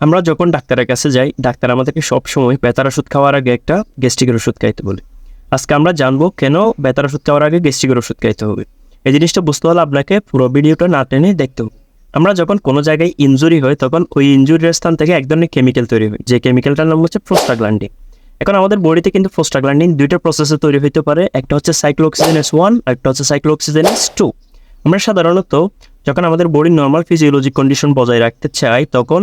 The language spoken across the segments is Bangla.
আমরা যখন ডাক্তারের কাছে যাই, ডাক্তার আমাদেরকে সবসময় ব্যথার ওষুধ খাওয়ার আগে একটা গ্যাস্ট্রিকের ওষুধ খাইতে বলে। আজকে আমরা জানবো কেন ব্যথার ওষুধ খাওয়ার আগে গ্যাস্ট্রিকের ওষুধ খাইতে হবে। এই জিনিসটা বুঝতে হলে আপনাকে পুরো ভিডিওটা না টেনে দেখতে হবে। আমরা যখন কোনো জায়গায় ইনজুরি হয় তখন ওই ইনজুরির স্থান থেকে এক ধরনের কেমিক্যাল তৈরি হয়, যে কেমিক্যালটার নাম হচ্ছে প্রোস্টাগ্ল্যান্ডিন। এখন আমাদের বডিতে কিন্তু প্রোস্টাগ্ল্যান্ডিন দুইটা প্রসেসে তৈরি হতে পারে, একটা হচ্ছে সাইক্লোঅক্সিজেনেস 1, একটা হচ্ছে সাইক্লোঅক্সিজেনেস 2। আমরা সাধারণত যখন আমাদের বডির নর্মাল ফিজিওলজিক কন্ডিশন বজায় রাখতে চাই তখন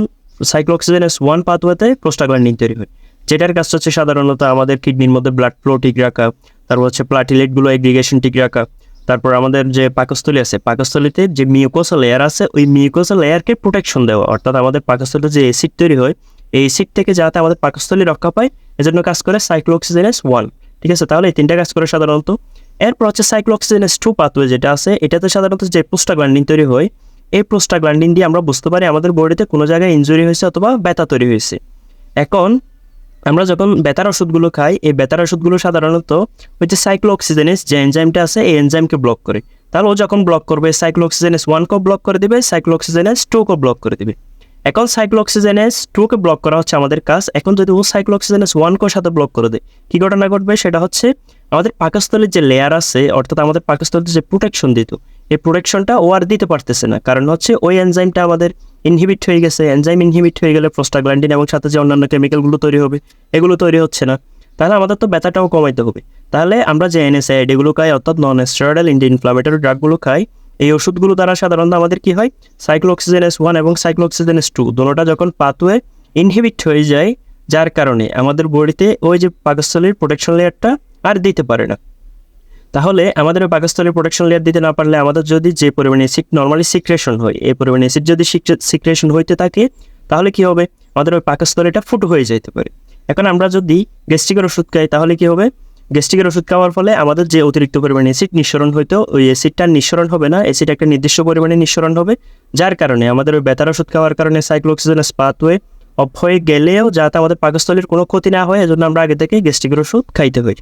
সাইক্লোঅক্সিজেনেস 1 পাথওয়েতে প্রোস্টাগ্ল্যান্ডিন তৈরি হয়, যেটার কাজ হচ্ছে সাধারণত আমাদের কিডনির মধ্যে ব্লাড ফ্লো ঠিক রাখা, তারপর হচ্ছে প্লাটিলেটগুলো এগ্রিগেশন ঠিক রাখা, তারপর আমাদের যে পাকস্থলী আছে, পাকস্থলীতে যে মিউকোসা লেয়ার আছে ওই মিউকোসা লেয়ারকে প্রোটেকশন দেওয়া, অর্থাৎ আমাদের পাকস্থলীতে যে অ্যাসিড তৈরি হয় এই অ্যাসিড থেকে যাতে আমাদের পাকস্থলী রক্ষা পায় এজন্য কাজ করে সাইক্লোঅক্সিজেনেস 1। ঠিক আছে, তাহলে এই তিনটা কাজ করে সাধারণত। এরপর হচ্ছে সাইক্লোঅক্সিজেনেস 2 পাথওয়ে যেটা আছে, এটাতে সাধারণত যে প্রোস্টাগ্ল্যান্ডিন তৈরি হয়, এই প্রোস্টাগ্ল্যান্ডিন দিয়ে আমরা বুঝতে পারি আমাদের বডিতে কোনো জায়গায় ইনজুরি হয়েছে অথবা ব্যথা তৈরি হয়েছে। এখন আমরা যখন ব্যথার ওষুধগুলো খাই, এই ব্যথার ওষুধগুলো সাধারণত হচ্ছে সাইক্লোঅক্সিজেনেস যে এনজাইমটা আছে এই এনজাইমকে ব্লক করে। তাহলে ও যখন ব্লক করবে সাইক্লোঅক্সিজেনেস 1কেও ব্লক করে দিবে, সাইক্লোঅক্সিজেনেস 2কেও ব্লক করে দিবে। এখন সাইক্লোঅক্সিজেনেস 2কে ব্লক করা হচ্ছে আমাদের কাজ। এখন যদি ও সাইক্লোঅক্সিজেনেস 1কেও সাথে ব্লক করে দেয়, কী ঘটনা ঘটবে সেটা হচ্ছে আমাদের পাকস্থলীর যে লেয়ার আছে, অর্থাৎ আমাদের পাকস্থলীতে যে প্রোটেকশন দিত এই প্রোটেকশনটা ও আর দিতে পারতেছে না, কারণ হচ্ছে ওই এনজাইমটা আমাদের ইনহিবিট হয়ে গেছে। এনজাইম ইনহিবিট হয়ে গেলে প্রোস্টাগ্ল্যান্ডিন এবং সাথে যে অন্যান্য কেমিক্যালগুলো তৈরি হবে এগুলো তৈরি হচ্ছে না, তাহলে আমাদের তো ব্যথাটাও কমাইতে হবে। তাহলে আমরা যে NSAID এগুলো খাই, অর্থাৎ নন স্টেরয়েডাল অ্যান্টি ইনফ্লামেটরি ড্রাগগুলো খাই, এই ওষুধগুলো দ্বারা সাধারণত আমাদের কি হয়, সাইক্লোঅক্সিজেনেস 1 এবং সাইক্লোঅক্সিজেনেস 2 দুটোটা যখন পাথওয়ে ইনহিবিট হয়ে যায়, যার কারণে আমাদের বডিতে ওই যে পাকস্থলীর প্রোটেকশন লেয়ারটা আর দিতে পারে না। তাহলে আমাদের ওই পাকস্থলীর প্রোটেকশন লেয়ার দিতে না পারলে আমাদের যদি যে পরিমাণে অ্যাসিড নর্মালি সিক্রেশন হয়, এই পরিমাণে অ্যাসিড যদি সিক্রেশন হইতে থাকে তাহলে কি হবে, আমাদের ওই পাকস্থলীটা ফুটো হয়ে যেতে পারে। এখন আমরা যদি গ্যাস্ট্রিকের ওষুধ খাই তাহলে কি হবে, গ্যাস্ট্রিকের ওষুধ খাওয়ার ফলে আমাদের যে অতিরিক্ত পরিমাণে অ্যাসিড নিঃসরণ হইতো ওই অ্যাসিডটা নিঃসরণ হবে না, অ্যাসিড একটা নির্দিষ্ট পরিমাণে নিঃসরণ হবে, যার কারণে আমাদের ওই ব্যথার ওষুধ খাওয়ার কারণে সাইক্লোঅক্সিজেনেস পাথওয়ে অফ হয়ে গেলেও যাতে আমাদের পাকস্থলীর কোনো ক্ষতি না হয় এজন্য আমরা আগে থেকে গ্যাস্ট্রিকের ওষুধ খাইতে হয়।